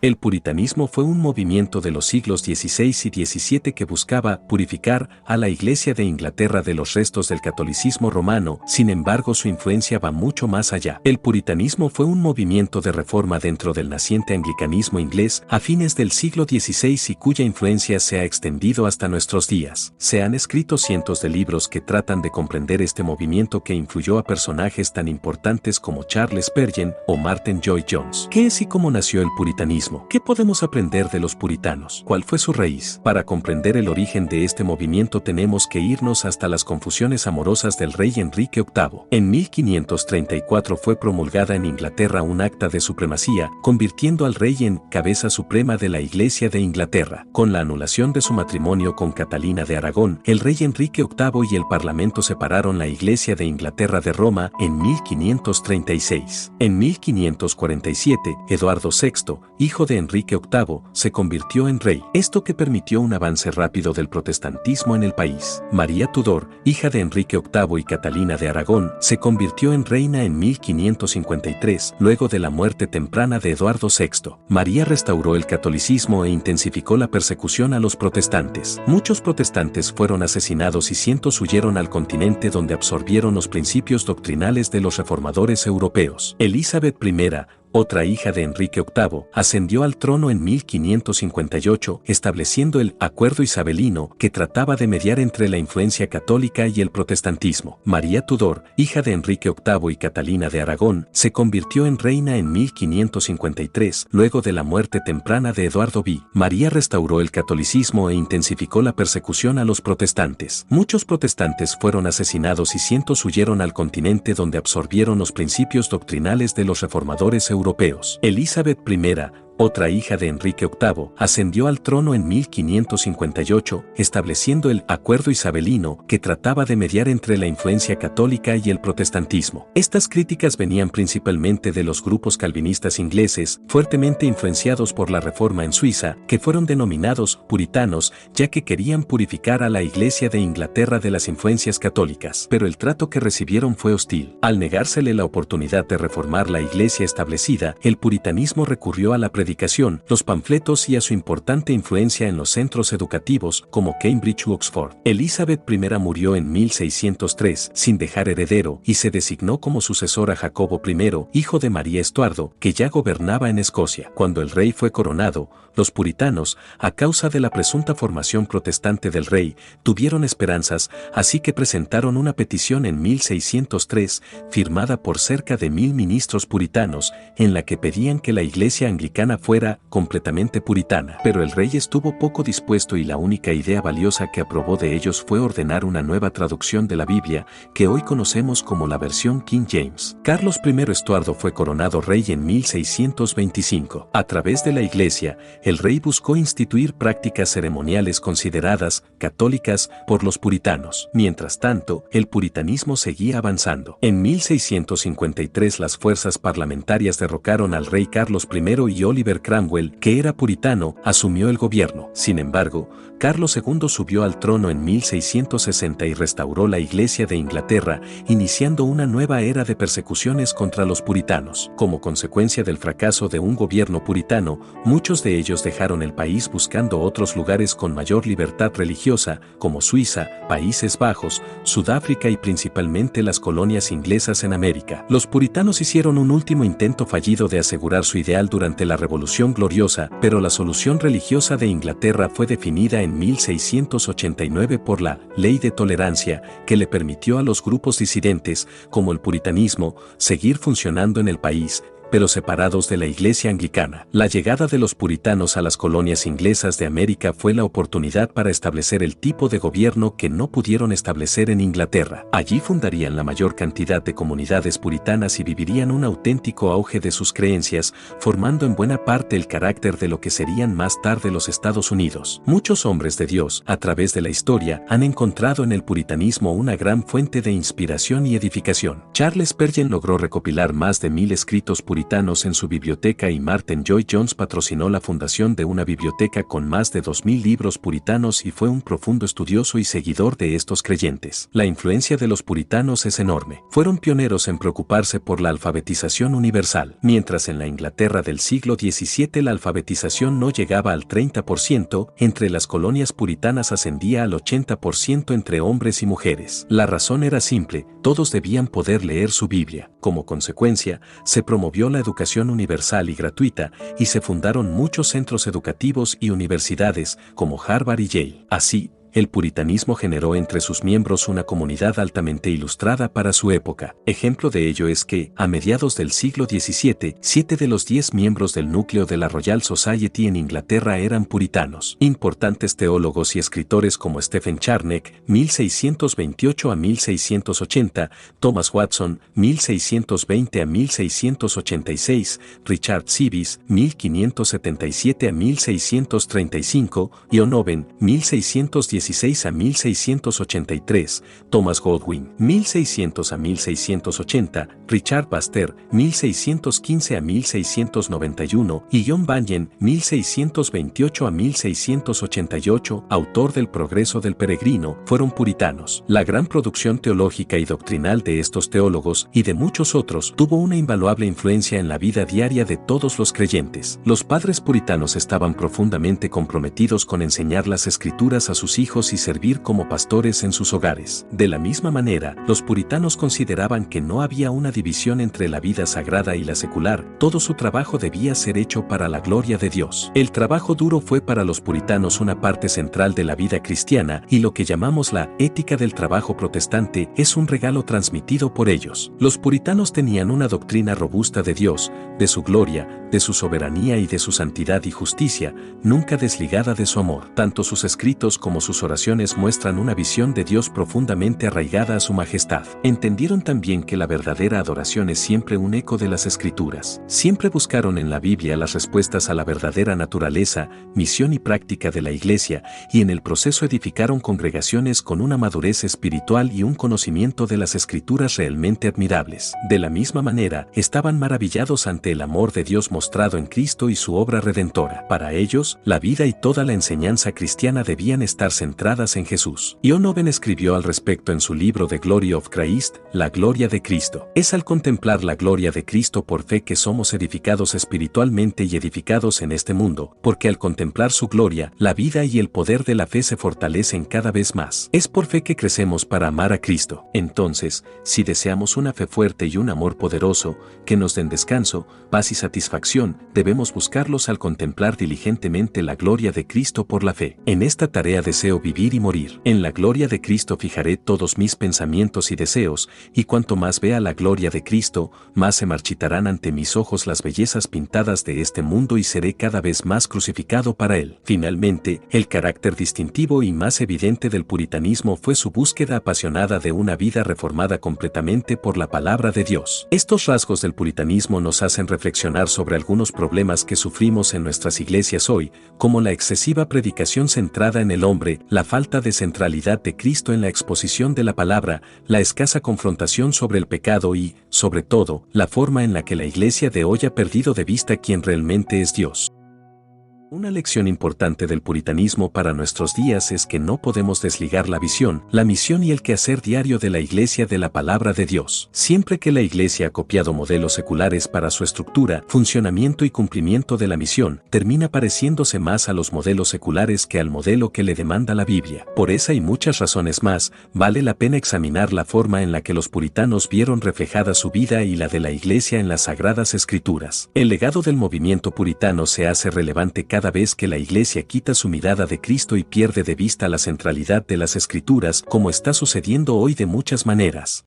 El puritanismo fue un movimiento de los siglos XVI y XVII que buscaba purificar a la Iglesia de Inglaterra de los restos del catolicismo romano, sin embargo su influencia va mucho más allá. El puritanismo fue un movimiento de reforma dentro del naciente anglicanismo inglés a fines del siglo XVI y cuya influencia se ha extendido hasta nuestros días. Se han escrito cientos de libros que tratan de comprender este movimiento que influyó a personajes tan importantes como Charles Spurgeon o Martyn Lloyd-Jones. ¿Qué es y cómo nació el puritanismo? ¿Qué podemos aprender de los puritanos? ¿Cuál fue su raíz? Para comprender el origen de este movimiento tenemos que irnos hasta las confusiones amorosas del rey Enrique VIII. En 1534 fue promulgada en Inglaterra un acta de supremacía, convirtiendo al rey en cabeza suprema de la Iglesia de Inglaterra. Con la anulación de su matrimonio con Catalina de Aragón, el rey Enrique VIII y el Parlamento separaron la Iglesia de Inglaterra de Roma en 1536. En 1547, Eduardo VI, hijo de Enrique VIII, se convirtió en rey, esto que permitió un avance rápido del protestantismo en el país. María Tudor, hija de Enrique VIII y Catalina de Aragón, se convirtió en reina en 1553, luego de la muerte temprana de Eduardo VI. María restauró el catolicismo e intensificó la persecución a los protestantes. Muchos protestantes fueron asesinados y cientos huyeron al continente donde absorbieron los principios doctrinales de los reformadores europeos. Elizabeth I, otra hija de Enrique VIII, ascendió al trono en 1558, estableciendo el Acuerdo Isabelino, que trataba de mediar entre la influencia católica y el protestantismo. María Tudor, hija de Enrique VIII y Catalina de Aragón, se convirtió en reina en 1553, luego de la muerte temprana de Eduardo V. María restauró el catolicismo e intensificó la persecución a los protestantes. Muchos protestantes fueron asesinados y cientos huyeron al continente donde absorbieron los principios doctrinales de los reformadores europeos. Elizabeth I, otra hija de Enrique VIII, ascendió al trono en 1558, estableciendo el Acuerdo Isabelino, que trataba de mediar entre la influencia católica y el protestantismo. Estas críticas venían principalmente de los grupos calvinistas ingleses, fuertemente influenciados por la Reforma en Suiza, que fueron denominados puritanos, ya que querían purificar a la Iglesia de Inglaterra de las influencias católicas. Pero el trato que recibieron fue hostil. Al negársele la oportunidad de reformar la Iglesia establecida, el puritanismo recurrió a la predicación, los panfletos y a su importante influencia en los centros educativos como Cambridge u Oxford. Elizabeth I murió en 1603 sin dejar heredero y se designó como sucesor a Jacobo I, hijo de María Estuardo, que ya gobernaba en Escocia. Cuando el rey fue coronado, los puritanos, a causa de la presunta formación protestante del rey, tuvieron esperanzas, así que presentaron una petición en 1603, firmada por cerca de 1000 ministros puritanos, en la que pedían que la Iglesia anglicana fuera completamente puritana. Pero el rey estuvo poco dispuesto y la única idea valiosa que aprobó de ellos fue ordenar una nueva traducción de la Biblia, que hoy conocemos como la versión King James. Carlos I Estuardo fue coronado rey en 1625. A través de la Iglesia, el rey buscó instituir prácticas ceremoniales consideradas católicas por los puritanos. Mientras tanto, el puritanismo seguía avanzando. En 1653 las fuerzas parlamentarias derrocaron al rey Carlos I y Oliver Cromwell, que era puritano, asumió el gobierno. Sin embargo, Carlos II subió al trono en 1660 y restauró la Iglesia de Inglaterra, iniciando una nueva era de persecuciones contra los puritanos. Como consecuencia del fracaso de un gobierno puritano, muchos de ellos dejaron el país buscando otros lugares con mayor libertad religiosa, como Suiza, Países Bajos, Sudáfrica y principalmente las colonias inglesas en América. Los puritanos hicieron un último intento fallido de asegurar su ideal durante la Revolución Gloriosa, pero la solución religiosa de Inglaterra fue definida en 1689 por la Ley de Tolerancia, que le permitió a los grupos disidentes, como el puritanismo, seguir funcionando en el país, pero separados de la Iglesia anglicana. La llegada de los puritanos a las colonias inglesas de América fue la oportunidad para establecer el tipo de gobierno que no pudieron establecer en Inglaterra. Allí fundarían la mayor cantidad de comunidades puritanas y vivirían un auténtico auge de sus creencias, formando en buena parte el carácter de lo que serían más tarde los Estados Unidos. Muchos hombres de Dios, a través de la historia, han encontrado en el puritanismo una gran fuente de inspiración y edificación. Charles Spurgeon logró recopilar más de 1000 escritos puritanos puritanos en su biblioteca y Martin Lloyd-Jones patrocinó la fundación de una biblioteca con más de 2000 libros puritanos y fue un profundo estudioso y seguidor de estos creyentes. La influencia de los puritanos es enorme. Fueron pioneros en preocuparse por la alfabetización universal. Mientras en la Inglaterra del siglo XVII la alfabetización no llegaba al 30%, entre las colonias puritanas ascendía al 80% entre hombres y mujeres. La razón era simple: todos debían poder leer su Biblia. Como consecuencia, se promovió la educación universal y gratuita, y se fundaron muchos centros educativos y universidades, como Harvard y Yale. Así, el puritanismo generó entre sus miembros una comunidad altamente ilustrada para su época. Ejemplo de ello es que, a mediados del siglo XVII, 7 de los 10 miembros del núcleo de la Royal Society en Inglaterra eran puritanos. Importantes teólogos y escritores como Stephen Charnock, 1628 a 1680, Thomas Watson, 1620 a 1686, Richard Sibbes, 1577 a 1635, John Owen, 1616 a 1683, Thomas Godwin, 1600 a 1680, Richard Baxter, 1615 a 1691 y John Bunyan, 1628 a 1688, autor del Progreso del Peregrino, fueron puritanos. La gran producción teológica y doctrinal de estos teólogos y de muchos otros tuvo una invaluable influencia en la vida diaria de todos los creyentes. Los padres puritanos estaban profundamente comprometidos con enseñar las Escrituras a sus hijos y servir como pastores en sus hogares. De la misma manera, los puritanos consideraban que no había una división entre la vida sagrada y la secular. Todo su trabajo debía ser hecho para la gloria de Dios. El trabajo duro fue para los puritanos una parte central de la vida cristiana, y lo que llamamos la ética del trabajo protestante es un regalo transmitido por ellos. Los puritanos tenían una doctrina robusta de Dios, de su gloria, de su soberanía y de su santidad y justicia, nunca desligada de su amor. Tanto sus escritos como sus oraciones muestran una visión de Dios profundamente arraigada a su majestad. Entendieron también que la verdadera adoración es siempre un eco de las Escrituras. Siempre buscaron en la Biblia las respuestas a la verdadera naturaleza, misión y práctica de la Iglesia, y en el proceso edificaron congregaciones con una madurez espiritual y un conocimiento de las Escrituras realmente admirables. De la misma manera, estaban maravillados ante el amor de Dios mostrado en Cristo y su obra redentora. Para ellos, la vida y toda la enseñanza cristiana debían estar centradas en Jesús. John Owen escribió al respecto en su libro The Glory of Christ, La gloria de Cristo. Es al contemplar la gloria de Cristo por fe que somos edificados espiritualmente y edificados en este mundo, porque al contemplar su gloria, la vida y el poder de la fe se fortalecen cada vez más. Es por fe que crecemos para amar a Cristo. Entonces, si deseamos una fe fuerte y un amor poderoso, que nos den descanso, paz y satisfacción, debemos buscarlos al contemplar diligentemente la gloria de Cristo por la fe. En esta tarea deseo vivir y morir. En la gloria de Cristo fijaré todos mis pensamientos y deseos, y cuanto más vea la gloria de Cristo, más se marchitarán ante mis ojos las bellezas pintadas de este mundo y seré cada vez más crucificado para él. Finalmente, el carácter distintivo y más evidente del puritanismo fue su búsqueda apasionada de una vida reformada completamente por la palabra de Dios. Estos rasgos del puritanismo nos hacen reflexionar sobre algunos problemas que sufrimos en nuestras iglesias hoy, como la excesiva predicación centrada en el hombre, la falta de centralidad de Cristo en la exposición de la palabra, la escasa confrontación sobre el pecado y, sobre todo, la forma en la que la iglesia de hoy ha perdido de vista quién realmente es Dios. Una lección importante del puritanismo para nuestros días es que no podemos desligar la visión, la misión y el quehacer diario de la Iglesia de la palabra de Dios. Siempre que la Iglesia ha copiado modelos seculares para su estructura, funcionamiento y cumplimiento de la misión, termina pareciéndose más a los modelos seculares que al modelo que le demanda la Biblia. Por esa y muchas razones más, vale la pena examinar la forma en la que los puritanos vieron reflejada su vida y la de la Iglesia en las Sagradas Escrituras. El legado del movimiento puritano se hace relevante cada vez que la Iglesia quita su mirada de Cristo y pierde de vista la centralidad de las Escrituras, como está sucediendo hoy de muchas maneras.